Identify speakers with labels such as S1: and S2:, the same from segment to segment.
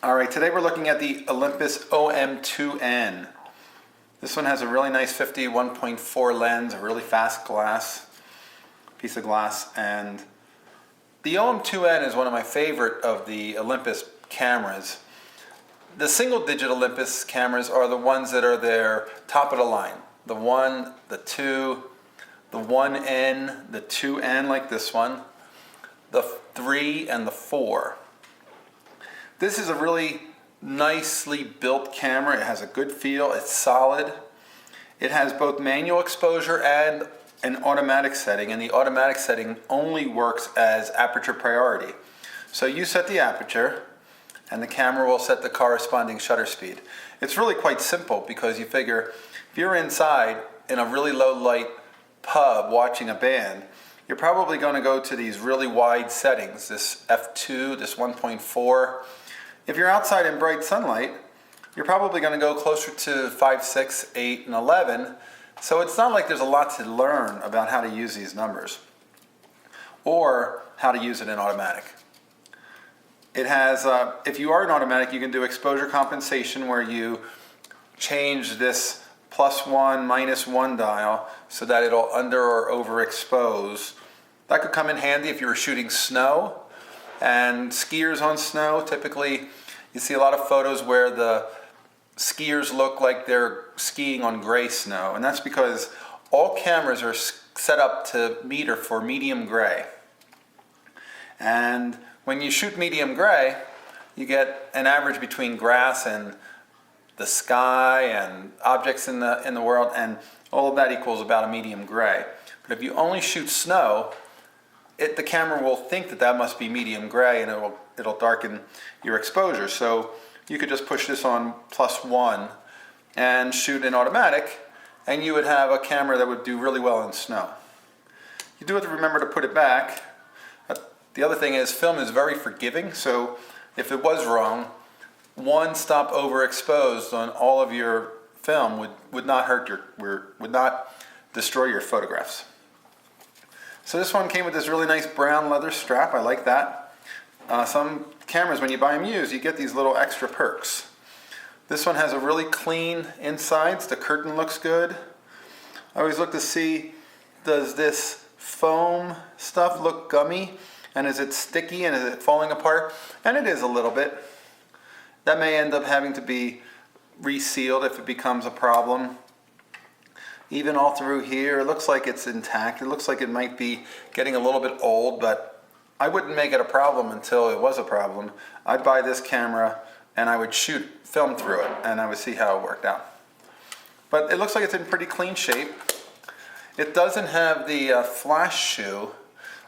S1: Alright, today we're looking at the Olympus OM-2n. This one has a really nice 51.4 lens, a really fast piece of glass, and the OM-2n is one of my favorite of the Olympus cameras. The single digit Olympus cameras are the ones that are their top of the line. The 1, the 2, the 1N, the 2N like this one, the 3, and the 4. This is a really nicely built camera. It has a good feel, it's solid. It has both manual exposure and an automatic setting, and the automatic setting only works as aperture priority. So you set the aperture and the camera will set the corresponding shutter speed. It's really quite simple because you figure if you're inside in a really low light pub watching a band, you're probably going to go to these really wide settings, this f2, this 1.4. If you're outside in bright sunlight, you're probably going to go closer to 5, 6, 8, and 11. So it's not like there's a lot to learn about how to use these numbers or how to use it in automatic. It has, if you are in automatic, you can do exposure compensation where you change this +1, -1 dial so that it'll under or overexpose. That could come in handy if you were shooting snow. And skiers on snow, typically you see a lot of photos where the skiers look like they're skiing on gray snow, and that's because all cameras are set up to meter for medium gray. And when you shoot medium gray, you get an average between grass and the sky and objects in the world, and all of that equals about a medium gray. But if you only shoot snow, the camera will think that that must be medium gray, and it'll darken your exposure. So you could just push this on +1 and shoot in automatic, and you would have a camera that would do really well in snow. You do have to remember to put it back. The other thing is film is very forgiving, so if it was wrong, one stop overexposed on all of your film would not would not destroy your photographs. So this one came with this really nice brown leather strap. I like that. Some cameras, when you buy them used, you get these little extra perks. This one has a really clean insides. The curtain looks good. I always look to see, does this foam stuff look gummy? And is it sticky and is it falling apart? And it is a little bit. That may end up having to be resealed if it becomes a problem. Even all through here, it looks like it's intact. It looks like it might be getting a little bit old, but I wouldn't make it a problem until it was a problem. I'd buy this camera and I would shoot film through it and I would see how it worked out. But it looks like it's in pretty clean shape. It doesn't have the flash shoe.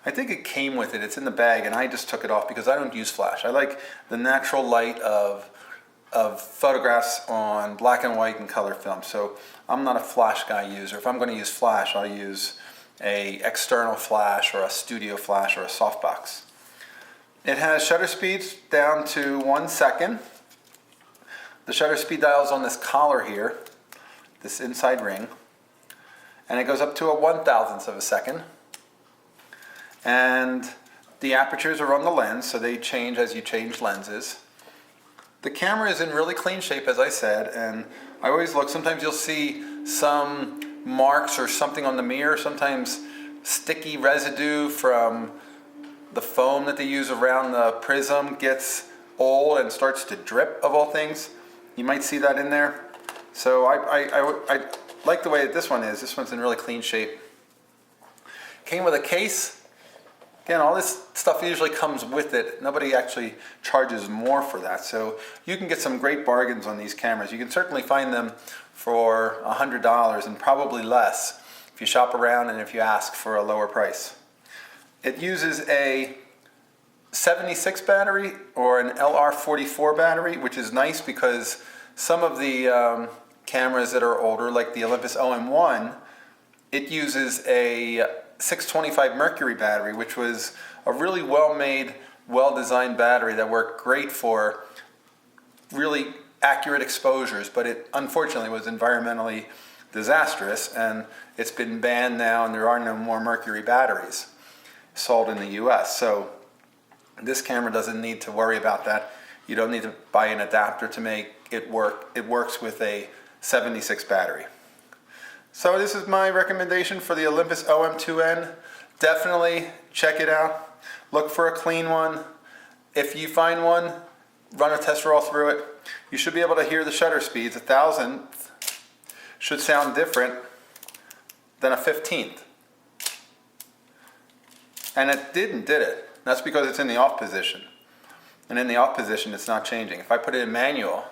S1: I think it came with it. It's in the bag and I just took it off because I don't use flash. I like the natural light of photographs on black and white and color film. So I'm not a flash guy user. If I'm going to use flash, I'll use a external flash or a studio flash or a softbox. It has shutter speeds down to 1 second. The shutter speed dial is on this collar here, this inside ring, and it goes up to a 1/1000th of a second. And the apertures are on the lens, so they change as you change lenses. The camera is in really clean shape, as I said, and I always look. Sometimes you'll see some marks or something on the mirror, sometimes sticky residue from the foam that they use around the prism gets old and starts to drip, of all things. You might see that in there. So I like the way that this one is. This one's in really clean shape. Came with a case. Again, all this stuff usually comes with it. Nobody actually charges more for that. So you can get some great bargains on these cameras. You can certainly find them for $100 and probably less if you shop around and if you ask for a lower price. It uses a 76 battery or an LR44 battery, which is nice because some of the cameras that are older, like the Olympus OM-1, it uses a 625 mercury battery, which was a really well-made, well-designed battery that worked great for really accurate exposures, but it unfortunately was environmentally disastrous, and it's been banned now, and there are no more mercury batteries sold in the US. So this camera doesn't need to worry about that. You don't need to buy an adapter to make it work. It works with a 76 battery. So this is my recommendation for the Olympus OM-2n. Definitely check it out. Look for a clean one. If you find one, run a test roll through it. You should be able to hear the shutter speeds. 1,000th should sound different than a 15th. And it didn't, did it? That's because it's in the off position. And in the off position, it's not changing. If I put it in manual,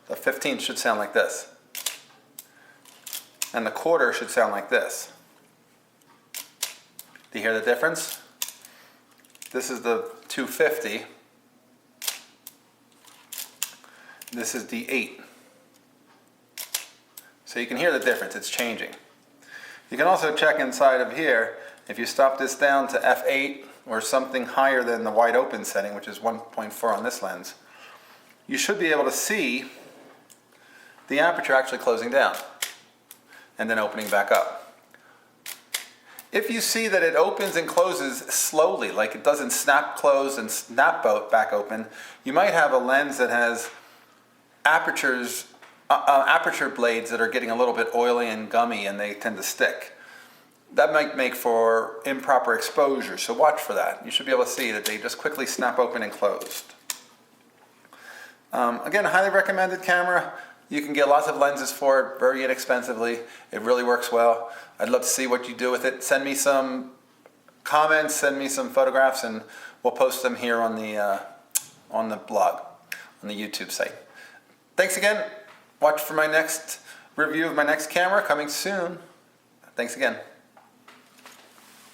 S1: the 15th should sound like this. And the quarter should sound like this. Do you hear the difference? This is the 250. This is the 8. So you can hear the difference, it's changing. You can also check inside of here. If you stop this down to f8 or something higher than the wide open setting, which is 1.4 on this lens, you should be able to see the aperture actually closing down and then opening back up. If you see that it opens and closes slowly, like it doesn't snap close and snap back open, you might have a lens that has aperture blades that are getting a little bit oily and gummy and they tend to stick. That might make for improper exposure, so watch for that. You should be able to see that they just quickly snap open and closed. Again, highly recommended camera. You can get lots of lenses for it very inexpensively. It really works well. I'd love to see what you do with it. Send me some comments, send me some photographs, and we'll post them here on the blog, on the YouTube site. Thanks again. Watch for my next review of my next camera coming soon. Thanks again.